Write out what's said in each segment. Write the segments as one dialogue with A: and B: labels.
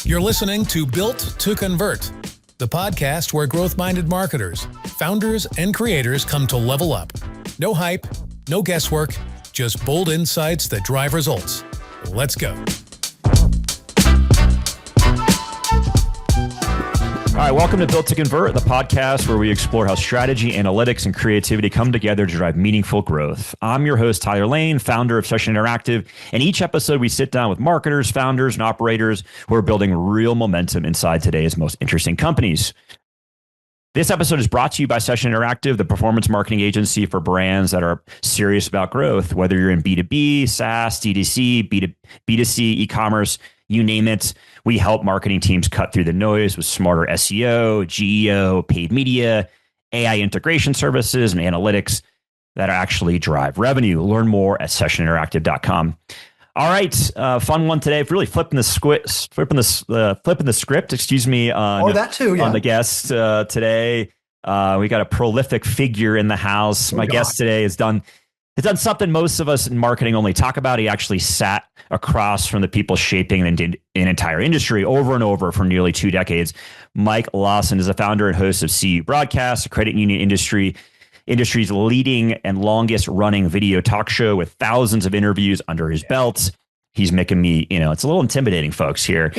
A: You're listening to Built to Convert, the podcast where growth-minded marketers, founders, and creators come to level up. No hype, no guesswork, just bold insights that drive results. Let's go.
B: All right, welcome to Built to Convert, the podcast where we explore how strategy, analytics, and creativity come together to drive meaningful growth. I'm your host, Tyler Lane, founder of Session Interactive. And each episode, we sit down with marketers, founders, and operators who are building real momentum inside today's most interesting companies. This episode is brought to you by Session Interactive, the performance marketing agency for brands that are serious about growth, whether you're in B2B, SaaS, D2C, B2C, e-commerce, you name it. We help marketing teams cut through the noise with smarter SEO, GEO, paid media, AI integration services, and analytics that actually drive revenue. Learn more at sessioninteractive.com. All right, fun one today. Really flipping the script. Excuse me. On
C: that too. Yeah.
B: On the guest today, we got a prolific figure in the house. My guest today has done something most of us in marketing only talk about. He actually sat across from the people shaping an entire industry over and over for nearly 2 decades. Mike Lawson is a founder and host of CUbroadcast, a credit union industry's leading and longest running video talk show with thousands of interviews under his belt. He's making me, it's a little intimidating, folks, here.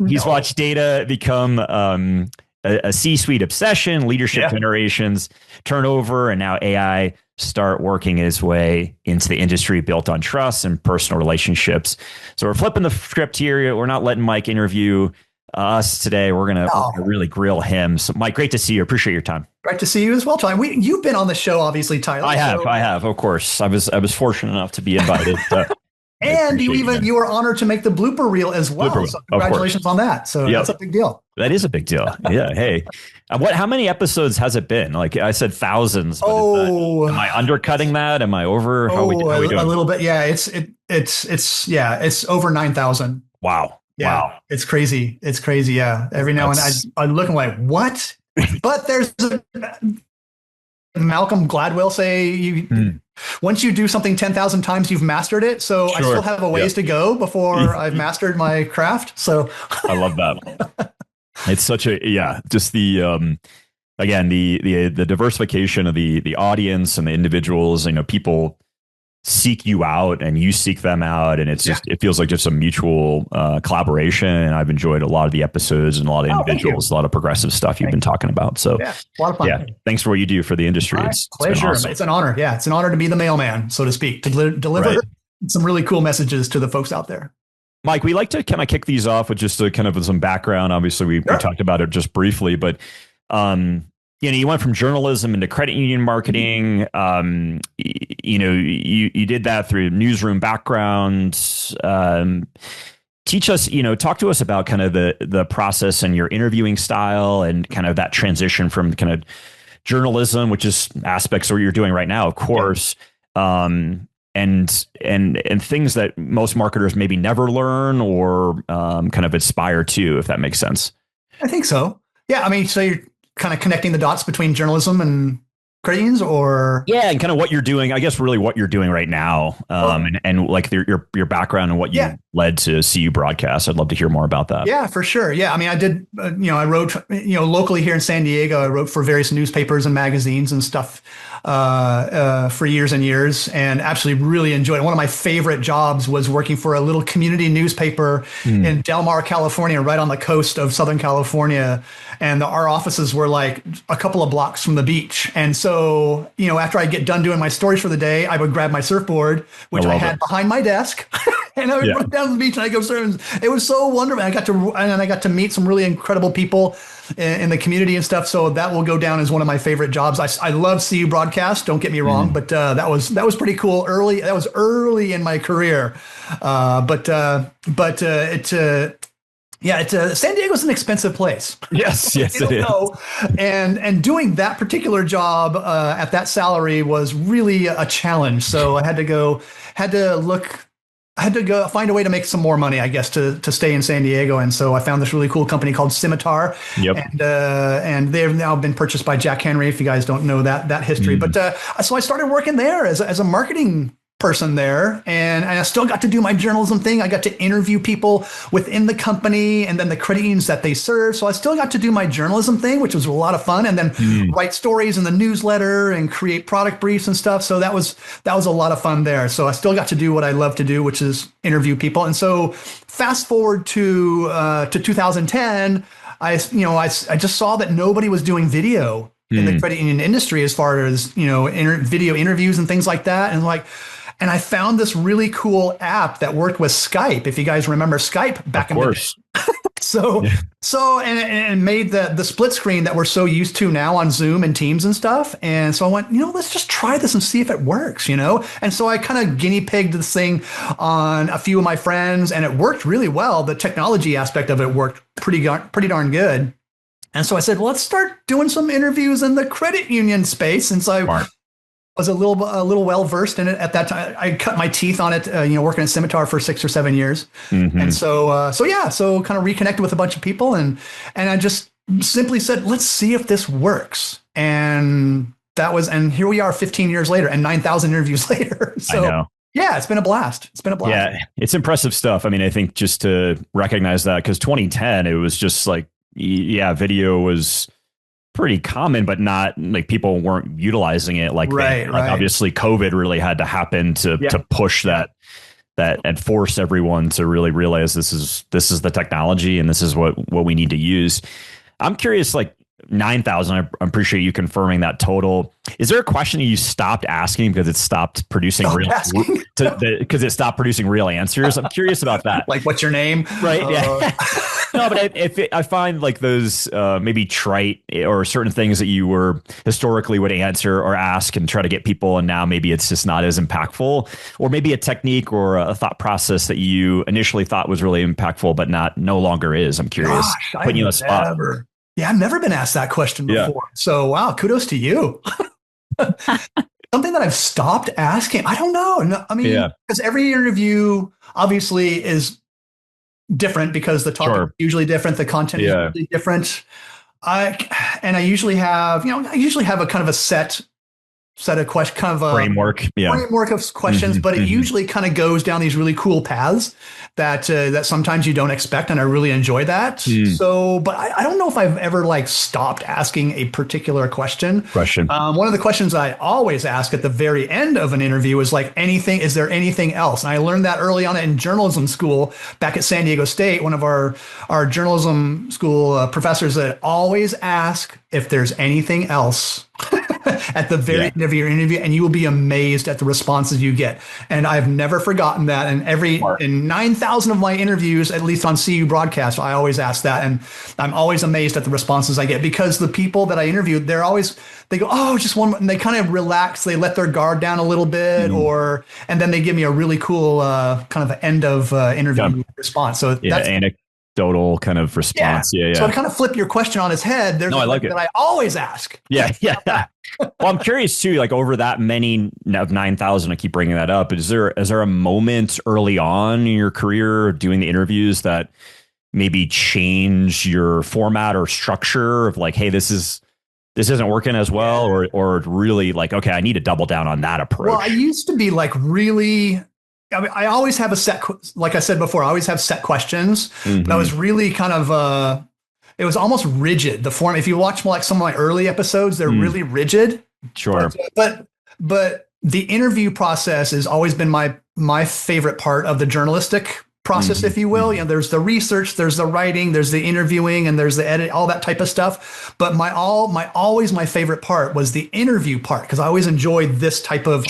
B: He's watched data become a C-suite obsession, leadership generations, turnover, and now AI start working its way into the industry built on trust and personal relationships. So we're flipping the script here. We're not letting Mike interview us today. We're gonna really grill him. So Mike, great to see you. Appreciate your time.
C: Great to see you as well, Tyler. You've been on the show, obviously, Tyler.
B: I have, of course. I was fortunate enough to be invited.
C: And you were honored to make the blooper reel as well. So congratulations on that. So that's a big deal.
B: That is a big deal. Yeah. Hey, how many episodes has it been? Like I said, thousands. Am I undercutting that? Am I over? How are we doing?
C: A little bit. Yeah. It's over 9,000.
B: Wow.
C: Yeah.
B: Wow.
C: It's crazy. Yeah. Every now and then I'm looking like, what? But there's Malcolm Gladwell say once you do something 10,000 times, you've mastered it. So I still have a ways to go before I've mastered my craft. So
B: I love that. It's such just the, again, the diversification of the audience and the individuals, people seek you out and you seek them out. And it's it feels like just a mutual collaboration. And I've enjoyed a lot of the episodes and a lot of individuals, a lot of progressive stuff you've been talking about. So
C: a lot of fun.
B: Yeah, thanks for what you do for the industry. It's
C: pleasure.
B: Awesome.
C: It's an honor. Yeah, it's an honor to be the mailman, so to speak, to deliver some really cool messages to the folks out there.
B: Mike, we like to kind of kick these off with just some background. Obviously, we talked about it just briefly, but you went from journalism into credit union marketing. You did that through newsroom backgrounds. Teach us, talk to us about kind of the process and your interviewing style and kind of that transition from kind of journalism, which is aspects of what you're doing right now, of course. And things that most marketers maybe never learn or kind of aspire to, if that makes sense.
C: I think so. Yeah. I mean, so you're kind of connecting the dots between journalism and credit unions, or
B: and kind of what you're doing, I guess really what you're doing right now, and like your background and what you led to CUbroadcast. I'd love to hear more about that.
C: Yeah, for sure. Yeah, I mean, I did. I wrote locally here in San Diego. I wrote for various newspapers and magazines and stuff for years and years, and absolutely really enjoyed it. One of my favorite jobs was working for a little community newspaper in Del Mar, California, right on the coast of Southern California. And our offices were like a couple of blocks from the beach. And so, after I get done doing my stories for the day, I would grab my surfboard, which I had behind my desk, and I would run down to the beach and I go surfing. It was so wonderful. I got to meet some really incredible people in the community and stuff. So that will go down as one of my favorite jobs. I love CUbroadcast. Don't get me wrong, but that was pretty cool. That was early in my career. San Diego's an expensive place.
B: Yes, it is.
C: And doing that particular job at that salary was really a challenge. So I had to go find a way to make some more money, I guess, to stay in San Diego. And so I found this really cool company called Scimitar. And they've now been purchased by Jack Henry, if you guys don't know that history. But so I started working there as a marketing person there, and I still got to do my journalism thing. I got to interview people within the company and then the credit unions that they serve. So I still got to do my journalism thing, which was a lot of fun, and then write stories in the newsletter and create product briefs and stuff. So that was a lot of fun there. So I still got to do what I love to do, which is interview people. And so fast forward to 2010, I just saw that nobody was doing video in the credit union industry as far as, video interviews and things like that. And I found this really cool app that worked with Skype. If you guys remember Skype back in the day. And made the split screen that we're so used to now on Zoom and Teams and stuff. And so I went, let's just try this and see if it works, And so I kind of guinea pigged this thing on a few of my friends, and it worked really well. The technology aspect of it worked pretty darn good. And so I said, well, let's start doing some interviews in the credit union space, since I was a little well versed in it at that time. I cut my teeth on it, working at Scimitar for 6 or 7 years, and so kind of reconnected with a bunch of people, and I just simply said, let's see if this works, and here we are, 15 years later, and 9,000 interviews later. So. I know. Yeah, it's been a blast. Yeah,
B: it's impressive stuff. I mean, I think just to recognize that, because 2010, it was just like, video was pretty common, but not like people weren't utilizing it like
C: right.
B: Obviously COVID really had to happen to push that and force everyone to really realize this is the technology and this is what we need to use. I'm curious, like 9,000, I appreciate you confirming that total. Is there a question you stopped asking because it stopped producing because it stopped producing real answers? I'm curious about that.
C: Like, what's your name?
B: Right. Yeah. No, but I find like those maybe trite or certain things that you were historically would answer or ask and try to get people, and now maybe it's just not as impactful, or maybe a technique or a thought process that you initially thought was really impactful, but no longer is. I'm curious. Putting you on the spot.
C: Yeah, I've never been asked that question before. Yeah. So, wow, kudos to you. Something that I've stopped asking. I don't know. I mean, because every interview obviously is different because the topic is usually different. The content is usually different. I usually have a kind of a set of questions, kind of a framework of questions, but it usually kind of goes down these really cool paths that sometimes you don't expect, and I really enjoy that. So, but I don't know if I've ever stopped asking a particular question. One of the questions I always ask at the very end of an interview is is there anything else? And I learned that early on in journalism school back at San Diego State. One of our journalism school professors that always ask if there's anything else at the very end of your interview, and you will be amazed at the responses you get. And I've never forgotten that. And in 9,000 of my interviews, at least on CUbroadcast, I always ask that. And I'm always amazed at the responses I get, because the people that I interviewed, they go, oh, just one, and they kind of relax. They let their guard down a little bit, and then they give me a really cool kind of end of interview response. So that's
B: anecdotal kind of response. Yeah.
C: So I kind of flip your question on its head. There's
B: I like it.
C: That I always ask.
B: Yeah. Well, I'm curious too, over that many of 9,000, I keep bringing that up. Is there a moment early on in your career doing the interviews that maybe change your format or structure of hey, this isn't working as well, or really okay, I need to double down on that approach?
C: Well, I used to be really, I always have a set, like I said before, I always have set questions, but I was really kind of, it was almost rigid. The form, if you watch some of my early episodes, they're really rigid.
B: Sure.
C: But the interview process has always been my favorite part of the journalistic process, if you will. There's the research, there's the writing, there's the interviewing, and there's the edit, all that type of stuff. But my favorite part was the interview part, because I always enjoyed this type of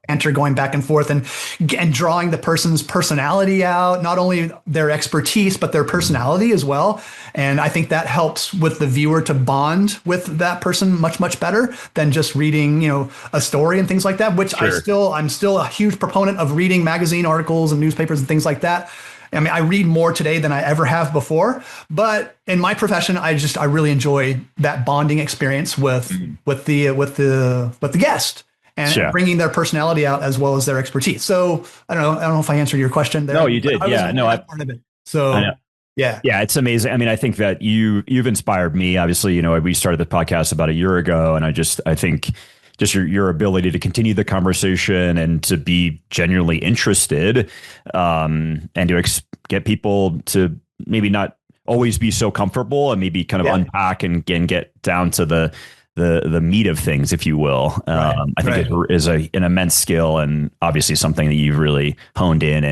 C: banter, going back and forth and drawing the person's personality out, not only their expertise, but their personality as well. And I think that helps with the viewer to bond with that person much, much better than just reading, a story and things like that, which I'm still a huge proponent of reading magazine articles and newspapers and things like that. I mean, I read more today than I ever have before, but in my profession, I really enjoy that bonding experience with the guest and bringing their personality out as well as their expertise. So I don't know if I answered your question there.
B: No, you did.
C: Part of it. So I know. Yeah,
B: it's amazing. I mean, I think that you've inspired me. Obviously, we started the podcast about a year ago, and I think just your ability to continue the conversation and to be genuinely interested, and to get people to maybe not always be so comfortable and maybe kind of unpack and get down to the meat of things, if you will. I think it is an immense skill, and obviously something that you've really honed in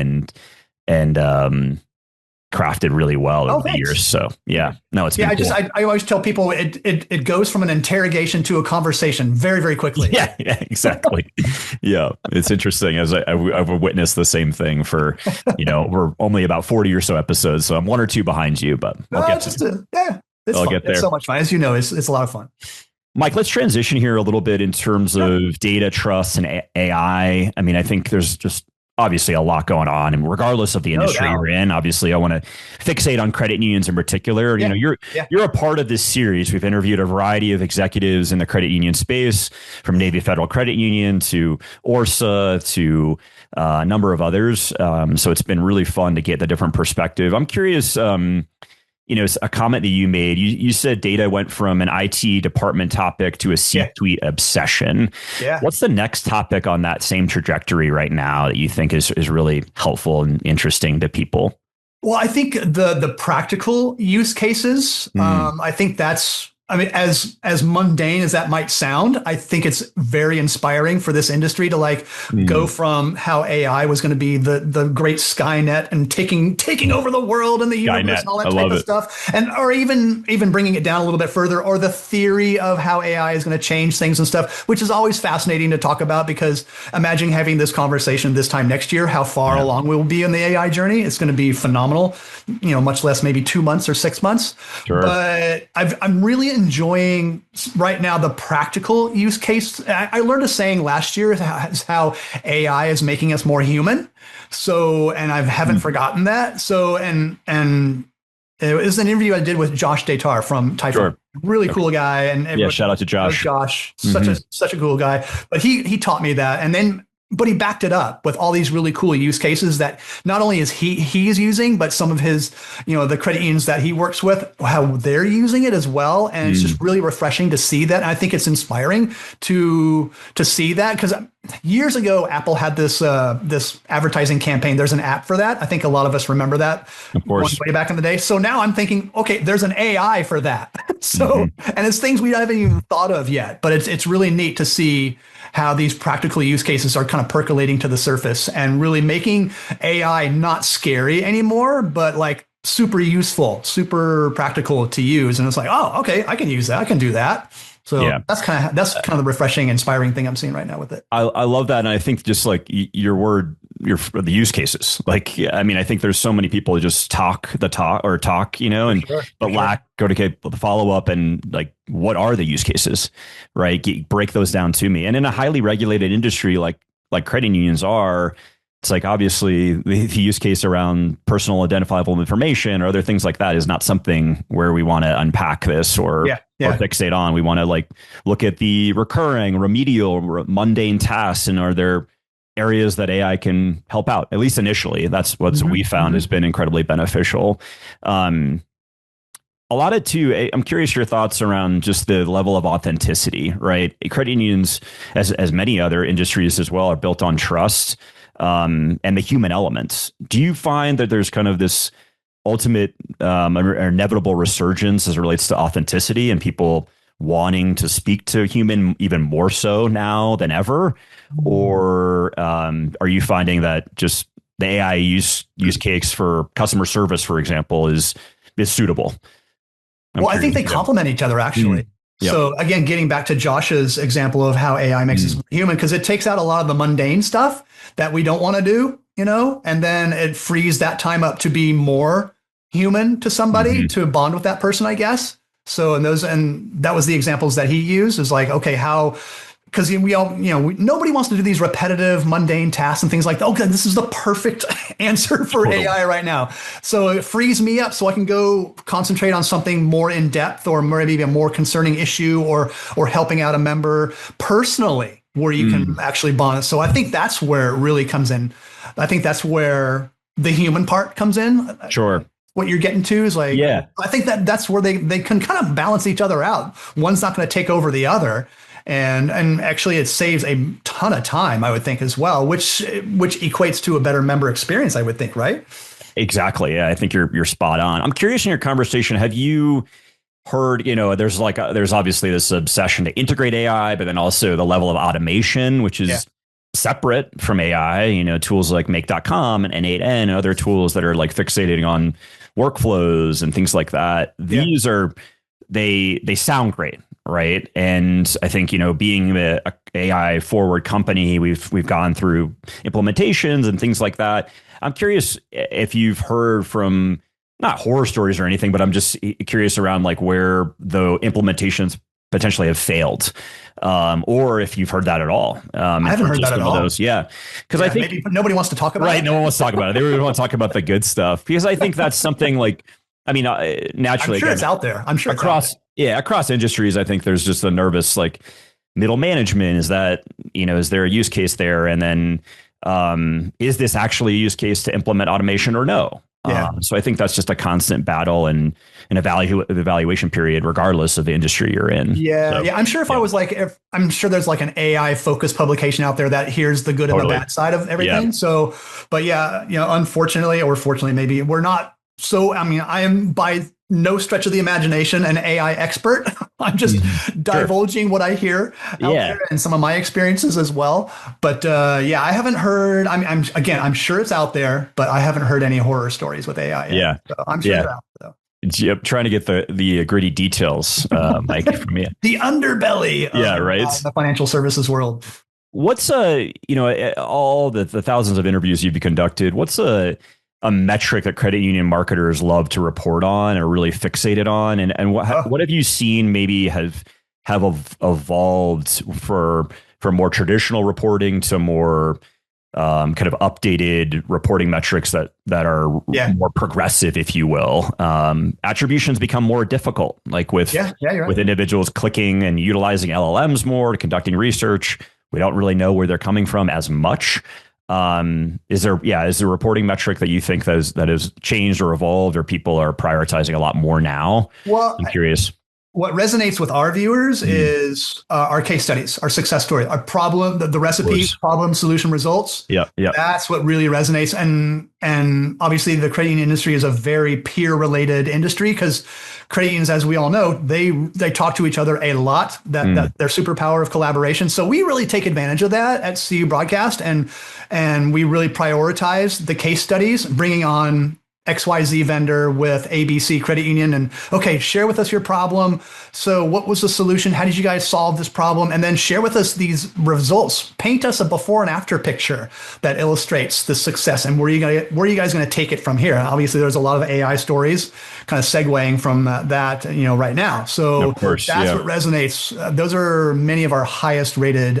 B: and crafted really well over the years. So it's been cool.
C: I always tell people it goes from an interrogation to a conversation very, very quickly.
B: Yeah, exactly. Yeah, it's interesting, as I've witnessed the same thing for, we're only about 40 or so episodes, so I'm one or two behind you, but I'll get there.
C: It's so much fun. As you know, it's a lot of fun.
B: Mike, let's transition here a little bit in terms of data, trust, and AI. I mean, I think there's just obviously a lot going on, and regardless of the industry you're in, obviously I want to fixate on credit unions in particular. You're a part of this series. We've interviewed a variety of executives in the credit union space, from Navy Federal Credit Union to Orsa to a number of others. So it's been really fun to get the different perspective. I'm curious, a comment that you made, you said data went from an IT department topic to a C-suite obsession. Yeah. What's the next topic on that same trajectory right now that you think is really helpful and interesting to people?
C: Well, I think the practical use cases, I think as mundane as that might sound, I think it's very inspiring for this industry to go from how AI was going to be the great Skynet and taking over the world and the universe and all that type of stuff, or even bringing it down a little bit further, or the theory of how AI is going to change things and stuff, which is always fascinating to talk about, because imagine having this conversation this time next year, how far along we'll be in the AI journey. It's going to be phenomenal, much less maybe 2 months or 6 months. Sure. But I'm really enjoying right now the practical use case. I learned a saying last year is how AI is making us more human. So, and I haven't forgotten that. So, and it was an interview I did with Josh Datar from Typhon. Sure. Really cool guy. And
B: shout out to Josh.
C: Josh, such a cool guy. But he taught me that. And then, but he backed it up with all these really cool use cases that not only is he's using, but some of his, the credit unions that he works with, how they're using it as well. And it's just really refreshing to see that. And I think it's inspiring to see that, because years ago, Apple had this advertising campaign. There's an app for that. I think a lot of us remember that, of course, way back in the day. So now I'm thinking, okay, there's an AI for that. So, and it's things we haven't even thought of yet, but it's really neat to see how these practical use cases are kind of percolating to the surface and really making AI not scary anymore, but super useful, super practical to use. And it's oh, okay, I can use that. I can do that. So that's kind of the refreshing, inspiring thing I'm seeing right now with it.
B: I love that. And I think just the use cases, I think there's so many people who just talk, and go to get the follow up and what are the use cases, right? Break those down to me. And in a highly regulated industry like credit unions are, it's obviously the use case around personal identifiable information or other things like that is not something where we want to unpack this or fixate on. We want to look at the recurring, remedial, mundane tasks, and are there areas that AI can help out, at least initially. That's what we found has been incredibly beneficial. A lot of too, I'm curious your thoughts around just the level of authenticity, right? Credit unions, as many other industries as well, are built on trust and the human elements. Do you find that there's kind of this ultimate or inevitable resurgence as it relates to authenticity and people wanting to speak to a human even more so now than ever? Or are you finding that just the AI use case for customer service, for example, is suitable?
C: I think they complement each other, actually. Yep. So again, getting back to Josh's example of how AI makes us human, because it takes out a lot of the mundane stuff that we don't want to do, and then it frees that time up to be more human to somebody, to bond with that person, I guess. So, and that was the examples that he used, is okay, how, because we all, nobody wants to do these repetitive, mundane tasks and things like that. Okay, this is the perfect answer for AI right now. So it frees me up so I can go concentrate on something more in depth, or maybe a more concerning issue, or helping out a member personally, where you can actually bond. So I think that's where it really comes in. I think that's where the human part comes in.
B: Sure.
C: What you're getting to is I think that's where they can kind of balance each other out. One's not going to take over the other. and actually it saves a ton of time, I would think, as well, which equates to a better member experience, I would think, right?
B: Exactly. Yeah, I think you're spot on. I'm curious in your conversation, have you heard, there's there's obviously this obsession to integrate AI, but then also the level of automation, which is separate from AI, tools like make.com and N8N and other tools that are like fixating on workflows and things like that. These are, they sound great, right? And I think, being a AI forward company, we've gone through implementations and things like that. I'm curious if you've heard from, not horror stories or anything, but I'm just curious around like where the implementations potentially have failed, or if you've heard that at all.
C: I haven't heard that at all.
B: Those, yeah, because I think
C: maybe nobody wants to talk about it.
B: Right, no one wants to talk about it. They really want to talk about the good stuff, because I think that's something like, naturally,
C: I'm sure it's out there. I'm sure
B: across industries, I think there's just a nervous like middle management. Is that, is there a use case there, and then is this actually a use case to implement automation or no?
C: Yeah.
B: So I think that's just a constant battle and an evaluation period, regardless of the industry you're in.
C: Yeah. I'm sure I'm sure there's like an AI focused publication out there that hears the good and the bad side of everything. Yeah. So, but unfortunately, or fortunately, maybe we're not. So, I am by no stretch of the imagination an AI expert. I'm just divulging what I hear out there and some of my experiences as well. But I haven't heard. I'm sure it's out there, but I haven't heard any horror stories with AI yet.
B: Yeah,
C: so I'm sure it's out there.
B: Yep, trying to get the gritty details, Mike, from you.
C: The underbelly. Of the financial services world.
B: What's all the thousands of interviews you've conducted? What's a metric that credit union marketers love to report on or really fixated on, and what have you seen maybe have evolved for more traditional reporting to more kind of updated reporting metrics that are more progressive, if you will? Attributions become more difficult, like with with individuals clicking and utilizing LLMs more, conducting research. We don't really know where they're coming from as much. Is there a reporting metric that you think that has changed or evolved, or people are prioritizing a lot more now?
C: Well,
B: I'm curious.
C: What resonates with our viewers is our case studies, our success story, our problem, the recipes, problem, solution, results.
B: Yeah.
C: That's what really resonates. And obviously the credit union industry is a very peer related industry, because credit unions, as we all know, they talk to each other a lot, that their superpower of collaboration. So we really take advantage of that at CUbroadcast, and we really prioritize the case studies, bringing on XYZ vendor with ABC credit union, and share with us your problem. So what was the solution? How did you guys solve this problem? And then share with us these results. Paint us a before and after picture that illustrates the success, and where are you guys going to take it from here? Obviously, there's a lot of AI stories kind of segueing from that right now. So that's what resonates. Those are many of our highest rated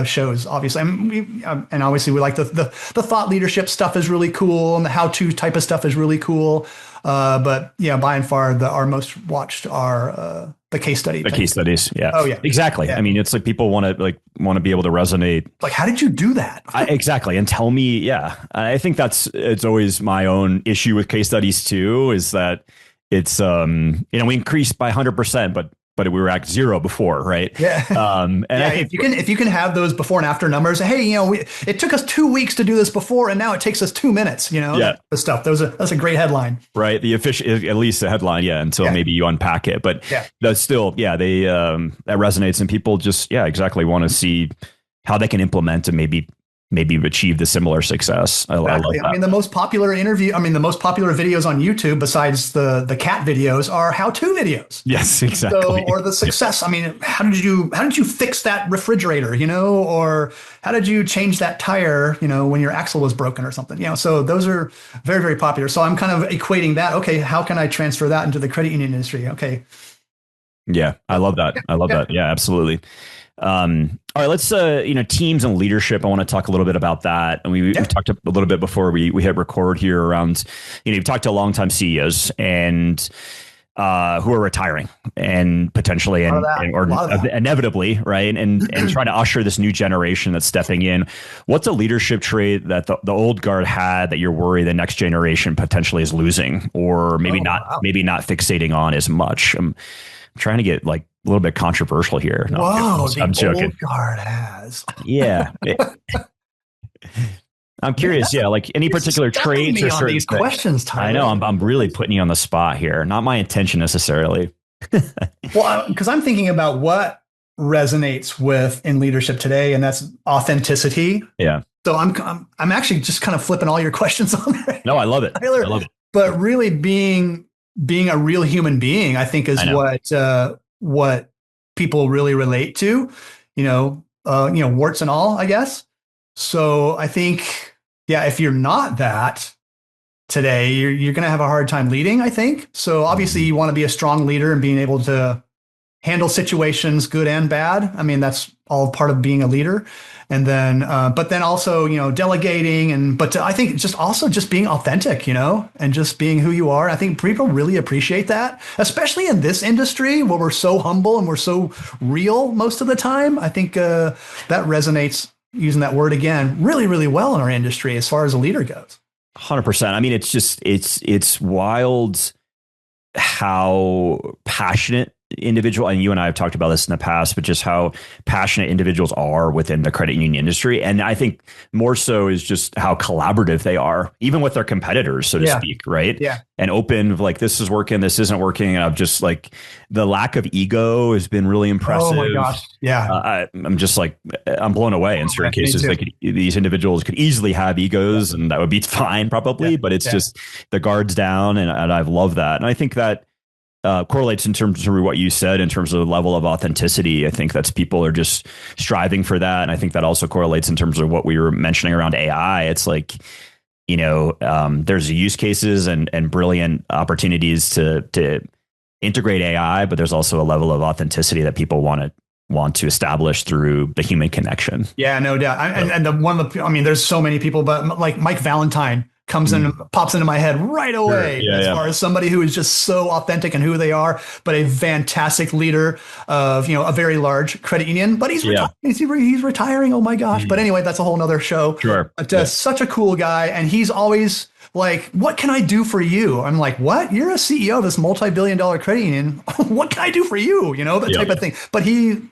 C: shows, obviously. And obviously we like the thought leadership stuff is really cool, and the how-to type of stuff is really cool. But by and far, our most watched are the case study.
B: The case studies. Yeah.
C: Oh yeah.
B: Exactly. Yeah. It's like people want to be able to resonate.
C: Like, how did you do that?
B: Exactly. And tell me. Yeah. I think it's always my own issue with case studies too, is that it's, we increased by 100%, but we were at 0 before, right?
C: Yeah.
B: And I think
C: if you can have those before and after numbers, hey, it took us 2 weeks to do this before, and now it takes us 2 minutes. The stuff. That's a great headline,
B: right? The official, at least the headline, until maybe you unpack it, but that's still, they that resonates, and people just exactly want to see how they can implement and maybe achieve the similar success. I love that.
C: The most popular videos on YouTube, besides the cat videos, are how-to videos.
B: Yes, exactly.
C: Or the success. How did you fix that refrigerator? Or how did you change that tire? When your axle was broken or something. So those are very, very popular. So I'm kind of equating that. Okay, how can I transfer that into the credit union industry? Okay.
B: Yeah, I love that. I love that. Yeah, absolutely. All right, let's teams and leadership. I want to talk a little bit about that. And we talked a little bit before we hit record here around, you've talked to longtime CEOs and who are retiring and potentially or inevitably, right? And trying to usher this new generation that's stepping in. What's a leadership trait that the old guard had that you're worried the next generation potentially is losing, or maybe not fixating on as much? I'm trying to get little bit controversial here. No,
C: Whoa,
B: I'm
C: the
B: joking.
C: old guard has.
B: Yeah. I'm curious. Yeah. Like any particular traits
C: me
B: or
C: on
B: certain
C: these questions, Tyler.
B: I know I'm really putting you on the spot here. Not my intention necessarily.
C: Well, because I'm thinking about what resonates with in leadership today, and that's authenticity.
B: Yeah.
C: So I'm actually just kind of flipping all your questions on there.
B: No, I love it.
C: Tyler,
B: I love it.
C: but really being a real human being, I think, is what people really relate to. Warts and all, I guess. So I think, yeah, if you're not that today, you're going to have a hard time leading, I think. So obviously you want to be a strong leader and being able to handle situations, good and bad. I mean, that's all part of being a leader. And then, but then also, delegating I think just being authentic, and just being who you are. I think people really appreciate that, especially in this industry where we're so humble and we're so real most of the time. I think that resonates, using that word again, really, really well in our industry as far as a leader goes.
B: 100%. I mean, it's wild how passionate individual, and you and I have talked about this in the past, but just how passionate individuals are within the credit union industry. And I think more so is just how collaborative they are, even with their competitors, so to speak, right?
C: Yeah.
B: And open, like, this is working, this isn't working. And I'm just like, the lack of ego has been really impressive.
C: Oh my gosh. Yeah.
B: I'm just like, I'm blown away in certain cases. These individuals could easily have egos and that would be fine probably, but it's just the guards down. And I've loved that. And I think that correlates in terms of what you said in terms of the level of authenticity. I think that's people are just striving for that. And I think that also correlates in terms of what we were mentioning around AI. It's like, there's use cases and brilliant opportunities to integrate AI, but there's also a level of authenticity that people want to establish through the human connection.
C: Yeah, no doubt. There's so many people, but like Mike Valentine comes in and pops into my head right away as far as somebody who is just so authentic in who they are, but a fantastic leader of, a very large credit union, but he's retiring. Oh my gosh. But anyway, that's a whole nother show.
B: Sure.
C: But such a cool guy. And he's always like, what can I do for you? I'm like, what? You're a CEO of this multi-billion-dollar credit union. What can I do for you? That type of thing. But he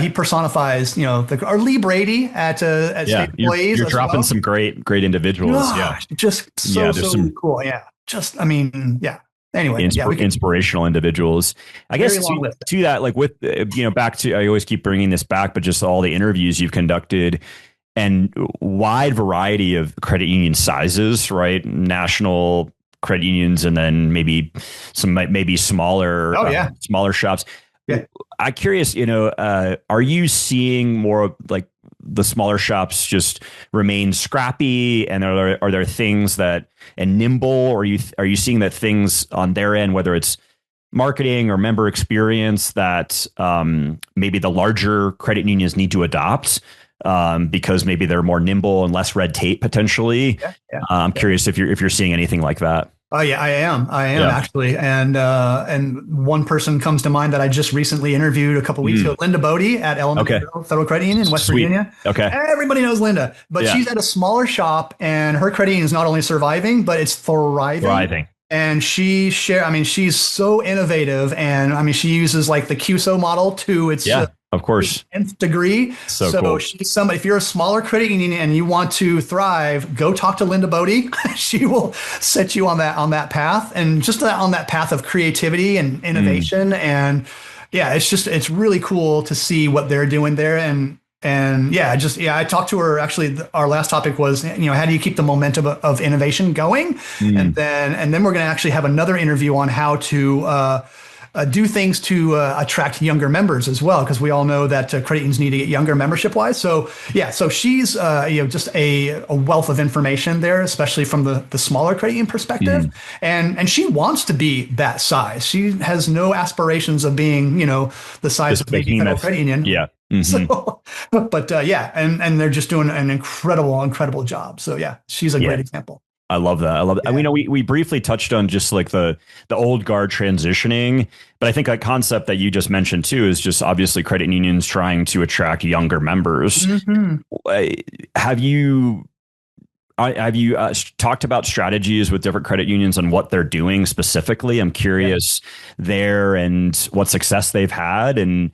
C: personifies, our Lee Brady at State Employees.
B: You're dropping some great individuals.
C: Gosh, just so cool. Yeah. Anyway,
B: inspirational individuals. I guess to that, like with, back to, I always keep bringing this back, but just all the interviews you've conducted and wide variety of credit union sizes, right? National credit unions, and then maybe smaller, smaller shops. Yeah. I'm curious, are you seeing more like the smaller shops just remain scrappy, and are there things that and nimble, or are you seeing that things on their end, whether it's marketing or member experience, that maybe the larger credit unions need to adopt because maybe they're more nimble and less red tape potentially? I'm curious if you're seeing anything like that.
C: Oh yeah, I am actually, and one person comes to mind that I just recently interviewed a couple weeks ago, Linda Bodie at Element Federal Credit Union in West Virginia.
B: Okay,
C: everybody knows Linda, but she's at a smaller shop, and her credit union is not only surviving, but it's thriving. And she's so innovative, and she uses like the QSO model to its
B: of course,
C: nth degree. So cool. She's somebody. If you're a smaller credit union and you want to thrive, go talk to Linda Bodie. She will set you on that path, and just on that path of creativity and innovation. And it's really cool to see what they're doing there. I talked to her. Actually, our last topic was, how do you keep the momentum of innovation going? And then we're going to actually have another interview on how to do things to attract younger members as well, because we all know that credit unions need to get younger membership wise. So she's just a wealth of information there, especially from the smaller credit union perspective. And she wants to be that size. She has no aspirations of being the size of maybe Federal Credit Union.
B: Yeah.
C: So, but and they're just doing an incredible job. So she's a great example.
B: I love that. Yeah. We briefly touched on just like the old guard transitioning, but I think that concept that you just mentioned too is just obviously credit unions trying to attract younger members. have you talked about strategies with different credit unions and what they're doing specifically? I'm curious there and what success they've had. And,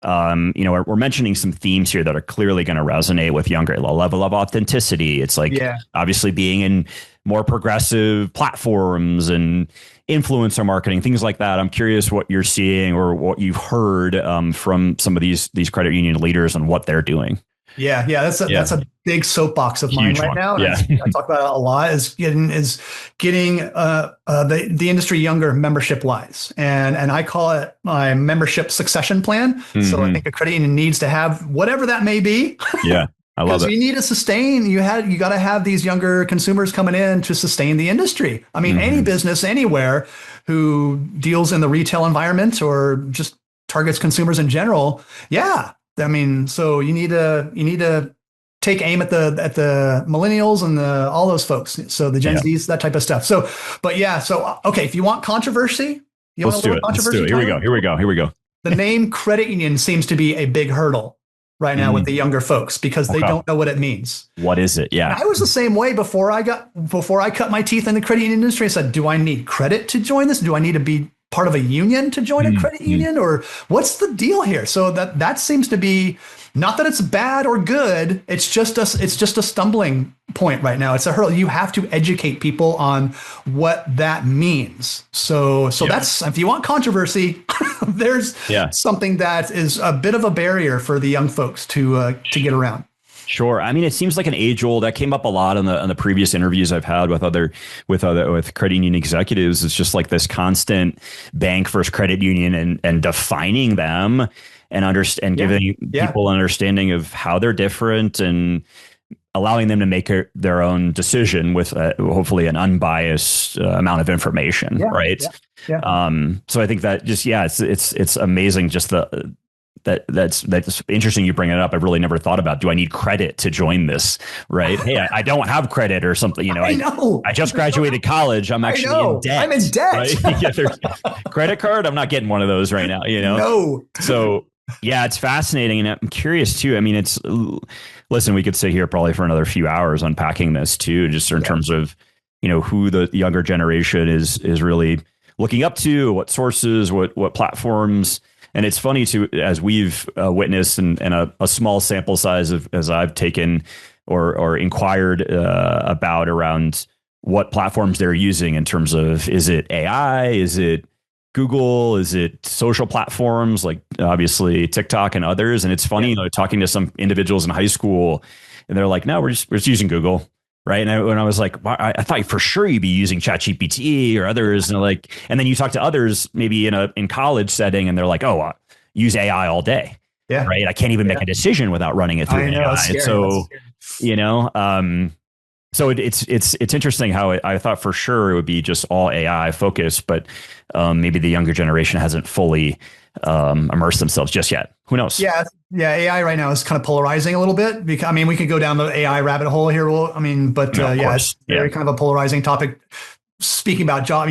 B: we're mentioning some themes here that are clearly going to resonate with younger. Low level of authenticity. It's like obviously being in more progressive platforms and influencer marketing, things like that. I'm curious what you're seeing or what you've heard from some of these credit union leaders and what they're doing.
C: Yeah, that's a big soapbox of mine right now. And I talk about it a lot. Is getting the industry younger membership wise, and I call it my membership succession plan. So I think a credit union needs to have whatever that may be.
B: Yeah, I love it.
C: Because you need to sustain. You got to have these younger consumers coming in to sustain the industry. I mean, any business anywhere who deals in the retail environment or just targets consumers in general. Yeah. I mean, so you need to take aim at the millennials and all those folks. So the Gen Zs, that type of stuff. So, okay, if you want controversy,
B: let's do it. Here we go.
C: The name credit union seems to be a big hurdle right now with the younger folks because they don't know what it means.
B: What is it? Yeah,
C: and I was the same way before I cut my teeth in the credit union industry. I said, do I need credit to join this? Do I need to be part of a union to join a credit union, or what's the deal here? So that seems to be, not that it's bad or good. It's just a stumbling point right now. It's a hurdle. You have to educate people on what that means. So that's, if you want controversy, there's something that is a bit of a barrier for the young folks to get around.
B: Sure. I mean, it seems like an age old, that came up a lot on the previous interviews I've had with credit union executives. It's just like this constant bank versus credit union and defining them and giving people an understanding of how they're different and allowing them to make their own decision with hopefully an unbiased amount of information. Right. So I think that just, it's amazing. Just that's interesting you bring it up. I've really never thought about, do I need credit to join this? Right. Hey, I don't have credit or something. I know. I just graduated college. I'm actually in debt.
C: I'm in debt.
B: Right? Credit card. I'm not getting one of those right now.
C: No.
B: So it's fascinating. And I'm curious too. I mean, listen, we could sit here probably for another few hours unpacking this too, just in terms of, who the younger generation is really looking up to, what sources, what platforms. And it's funny too, as we've witnessed and a small sample size as I've taken or inquired about around what platforms they're using in terms of, is it AI? Is it Google? Is it social platforms like obviously TikTok and others? And it's funny, talking to some individuals in high school and they're like, no, we're just using Google. Right. And when I was like, I thought for sure you'd be using ChatGPT or others. And then you talk to others maybe in college setting and they're like, oh, use AI all day. Yeah. Right. I can't even make a decision without running it through AI. So, so it's interesting how I thought for sure it would be just all AI focused, but maybe the younger generation hasn't fully immersed themselves just yet. Who knows? Yeah.
C: AI right now is kind of polarizing a little bit because, I mean, we could go down the AI rabbit hole here. It's very kind of a polarizing topic. Speaking about job,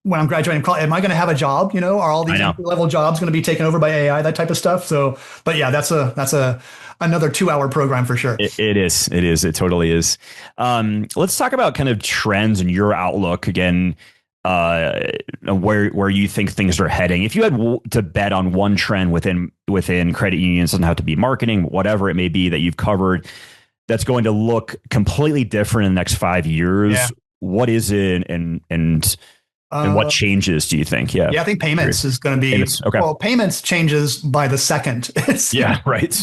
C: when I'm graduating college, am I going to have a job? Are all these level jobs going to be taken over by AI, that type of stuff? So, but that's another 2-hour program for sure.
B: It is. It totally is. Let's talk about kind of trends and your outlook again. Where you think things are heading. If you had to bet on one trend within credit unions, doesn't have to be marketing, whatever it may be that you've covered, that's going to look completely different in the next 5 years. What is it, and what changes do you think? I think
C: payments is going to be okay. Well, payments changes by the second.
B: Right.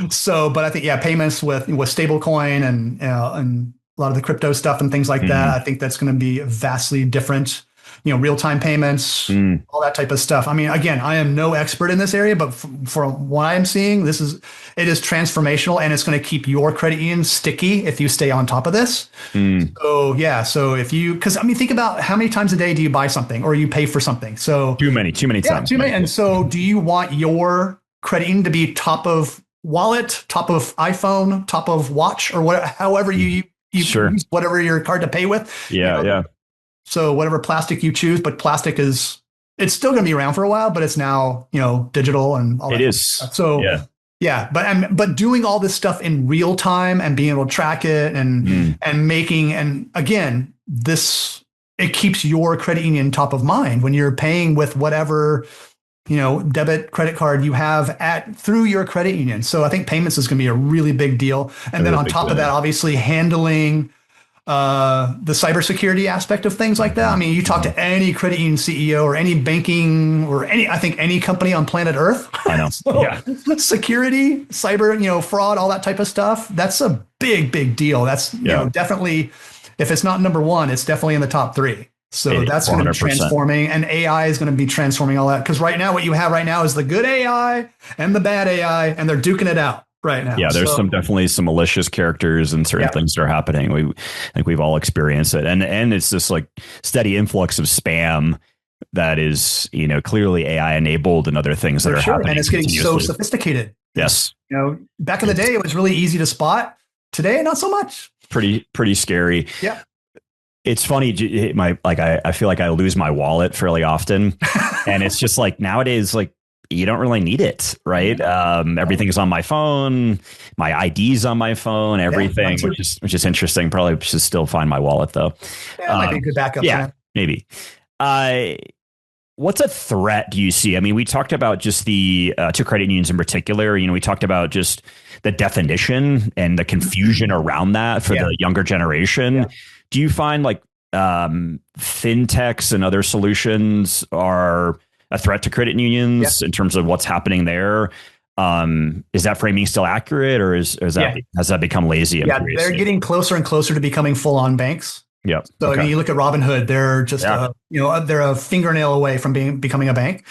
C: So, but I think payments with stablecoin and a lot of the crypto stuff and things like that. I think that's going to be vastly different, real-time payments, all that type of stuff. I mean, again, I am no expert in this area, but from what I'm seeing, it is transformational and it's going to keep your credit union sticky if you stay on top of this. So if because I mean, think about how many times a day do you buy something or you pay for something? So
B: too many times.
C: Too many. And so do you want your credit union to be top of wallet, top of iPhone, top of watch, or however you use whatever your card to pay with. So whatever plastic you choose, but plastic it's still going to be around for a while, but it's now, digital and all that.
B: It is.
C: Stuff. So Yeah, but doing all this stuff in real time and being able to track it and again, it keeps your credit union top of mind when you're paying with whatever, debit credit card you have through your credit union. So I think payments is going to be a really big deal. And then on top of that, obviously handling the cybersecurity aspect of things like that. I mean, you talk to any credit union CEO or any banking or any company on planet Earth.
B: I know.
C: So, security, cyber, fraud, all that type of stuff. That's a big, big deal. That's definitely, if it's not number one, it's definitely in the top three. So that's going to be transforming, and AI is going to be transforming all that. Because right now, what you have right now is the good AI and the bad AI, and they're duking it out right now.
B: Yeah, there's definitely some malicious characters and certain things that are happening. I think we've all experienced it, and it's this like steady influx of spam that is clearly AI enabled and other things that are happening.
C: And it's getting so sophisticated.
B: Yes.
C: Back in the day, it was really easy to spot. Today, not so much.
B: Pretty scary.
C: Yeah.
B: It's funny. I feel like I lose my wallet fairly often, and it's just like nowadays, like you don't really need it, right? Everything is on my phone. My ID's on my phone. Everything, which is interesting. Probably should still find my wallet though.
C: Yeah, might be a good backup.
B: Yeah, maybe. What's a threat do you see? I mean, we talked about just the to credit unions in particular. We talked about just the definition and the confusion around that for the younger generation. Yeah. Do you find like fintechs and other solutions are a threat to credit unions in terms of what's happening there? Is that framing still accurate, or has that become lazy?
C: Yeah, they're getting closer and closer to becoming full-on banks.
B: Yeah.
C: So I mean, you look at Robinhood; they're just they're a fingernail away from becoming a bank.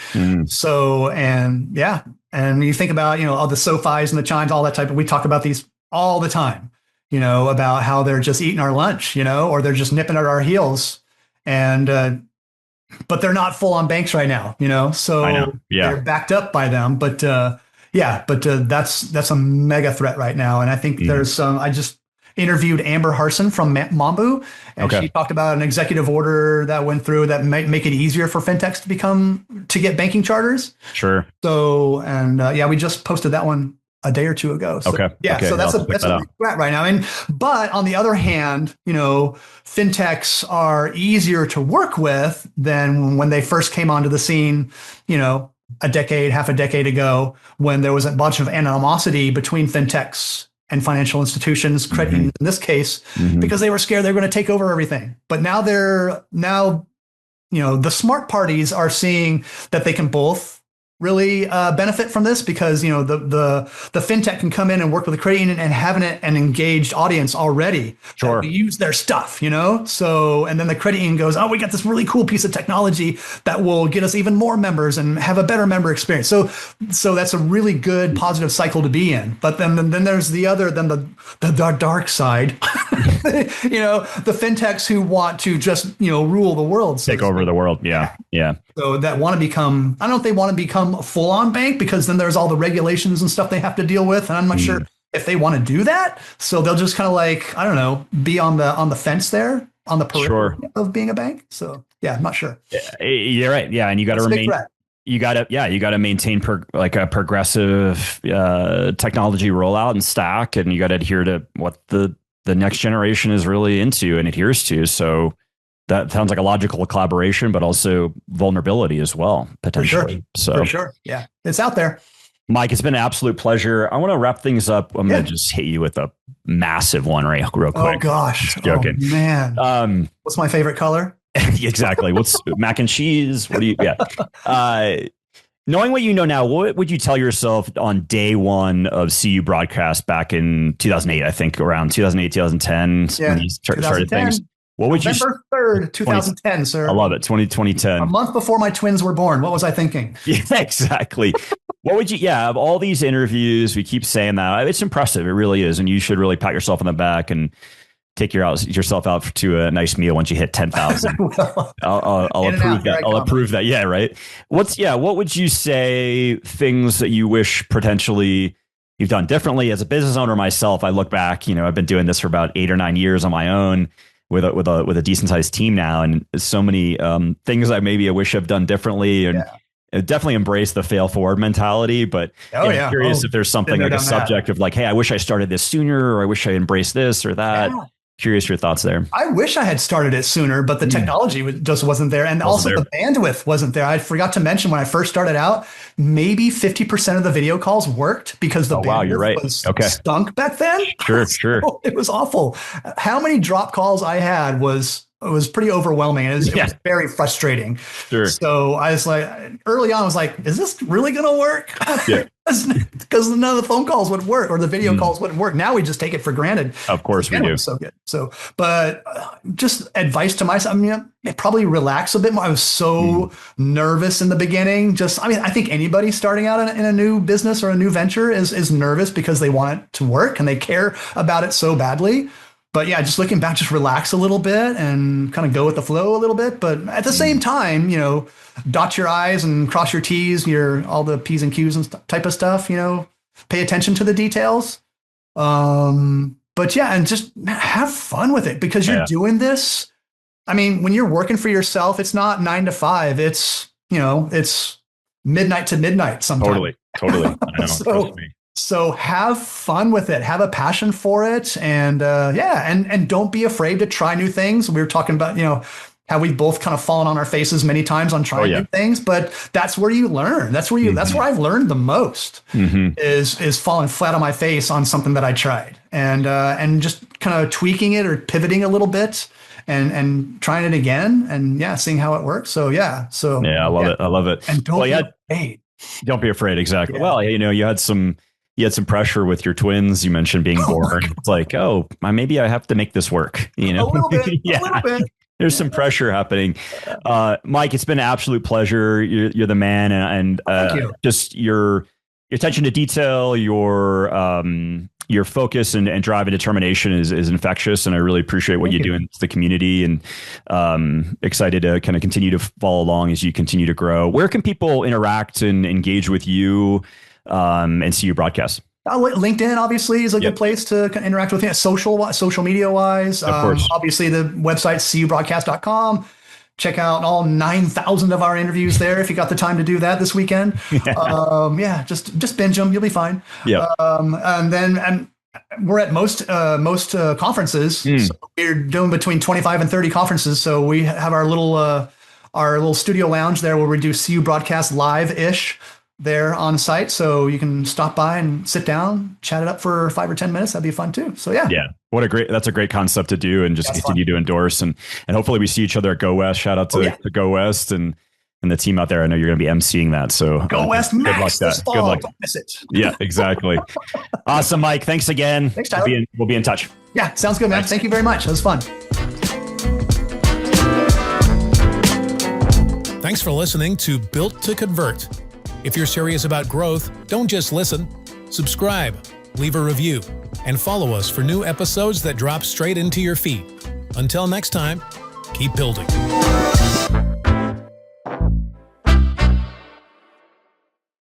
C: So and you think about all the SoFis and the Chimes, all that type of. We talk about these all the time. About how they're just eating our lunch, or they're just nipping at our heels, and but they're not full on banks right now, so they're backed up by them. But that's a mega threat right now, and I think there's some. I just interviewed Amber Harson from Mambu, and she talked about an executive order that went through that might make it easier for fintechs to get banking charters.
B: Sure.
C: So and we just posted that one a day or two ago. So,
B: okay.
C: So that's a big threat right now. But on the other hand, fintechs are easier to work with than when they first came onto the scene, half a decade ago, when there was a bunch of animosity between fintechs and financial institutions, credit unions in this case, because they were scared they were going to take over everything. But now the smart parties are seeing that they can both really benefit from this, because the fintech can come in and work with the credit union and having an engaged audience already.
B: Sure.
C: Use their stuff, So and then the credit union goes, oh, we got this really cool piece of technology that will get us even more members and have a better member experience. So that's a really good positive cycle to be in. But then there's the dark side, the fintechs who want to just rule the world,
B: take over the world. Yeah.
C: So that want to become, I don't know if they want to become a full-on bank, because then there's all the regulations and stuff they have to deal with, and I'm not sure if they want to do that. So they'll just kind of like, I don't know, be on the fence there, on the periphery of being a bank. So I'm not sure.
B: You're right. Yeah, and you got to remain. You got to maintain a progressive technology rollout and stack, and you got to adhere to what the next generation is really into and adheres to. So that sounds like a logical collaboration, but also vulnerability as well, potentially.
C: For sure. Yeah. It's out there.
B: Mike, it's been an absolute pleasure. I want to wrap things up. I'm going to just hit you with a massive one real quick.
C: Oh, gosh.
B: Just joking.
C: Oh, man. What's my favorite color?
B: Exactly. What's mac and cheese? What do you, knowing what you know now, what would you tell yourself on day one of CUbroadcast back in 2008, I think around 2008, 2010, when you started things? What would
C: November 3rd, 2010, sir.
B: I love it. 2010.
C: A month before my twins were born. What was I thinking?
B: Yeah, exactly. What would you, of all these interviews, we keep saying that. It's impressive. It really is. And you should really pat yourself on the back and take yourself out to a nice meal once you hit 10,000. I'll approve that. I'll approve that. Yeah, right. What would you say things that you wish potentially you've done differently as a business owner myself? I look back, I've been doing this for about 8 or 9 years on my own, with a decent sized team now, and so many things I wish I've done differently, and definitely embrace the fail forward mentality, but I'm curious if there's something like a subject of like, hey, I wish I started this sooner, or I wish I embraced this or that. Yeah. Curious your thoughts there.
C: I wish I had started it sooner, but the technology just wasn't there. And also the bandwidth wasn't there. I forgot to mention when I first started out, maybe 50% of the video calls worked because the bandwidth was stunk back then.
B: Sure.
C: So it was awful. How many drop calls I had was pretty overwhelming. It was very frustrating.
B: Sure.
C: So I was like, early on, I was like, is this really going to work?
B: Yeah.
C: Because none of the phone calls would work or the video calls wouldn't work. Now we just take it for granted.
B: Of course we do.
C: So good. So, but just advice to myself, probably relax a bit more. I was so nervous in the beginning. I think anybody starting out in a new business or a new venture is nervous because they want it to work and they care about it so badly. But yeah, just looking back, just relax a little bit and kind of go with the flow a little bit. But at the same time, dot your I's and cross your T's, all the P's and Q's and type of stuff, pay attention to the details. But yeah, and just have fun with it because you're doing this. I mean, when you're working for yourself, it's not 9 to 5. It's, it's midnight to midnight sometimes.
B: Totally. I know. Trust me.
C: So have fun with it, have a passion for it. And and don't be afraid to try new things. We were talking about, how we've both kind of fallen on our faces many times on trying new things, but that's where you learn. That's where that's where I've learned the most is falling flat on my face on something that I tried and just kind of tweaking it or pivoting a little bit and trying it again and seeing how it works. So, I love it. And don't be afraid.
B: Don't be afraid. Exactly. Yeah. Well, you had some pressure with your twins. You mentioned being born. It's like, maybe I have to make this work.
C: A little bit. A little bit.
B: There's some pressure happening. Mike, it's been an absolute pleasure. You're the man, and just your attention to detail, your focus and drive and determination is infectious, and I really appreciate what you do in the community, and excited to kind of continue to follow along as you continue to grow. Where can people interact and engage with you and see your broadcasts?
C: LinkedIn obviously is a good place to interact with you. Social media wise,
B: of course.
C: Obviously the website CUbroadcast.com. Check out all 9,000 of our interviews there if you got the time to do that this weekend. Just binge them, you'll be fine.
B: Yeah.
C: And we're at most conferences. So we're doing between 25 and 30 conferences. So we have our little studio lounge there where we do CU Broadcast live-ish there on site. So you can stop by and sit down, chat it up for 5 or 10 minutes. That'd be fun too. So yeah.
B: That's a great concept to do and just continue to endorse. And hopefully we see each other at Go West. Shout out to Go West and the team out there. I know you're going to be emceeing that. So
C: Go West Max this fall. Good luck. Don't miss it.
B: Yeah, exactly. Awesome, Mike. Thanks again.
C: Thanks, Tyler.
B: We'll be in touch.
C: Yeah, sounds good, man. Thanks. Thank you very much. That was fun.
A: Thanks for listening to Built to Convert. If you're serious about growth, don't just listen. Subscribe, leave a review, and follow us for new episodes that drop straight into your feed. Until next time, keep building.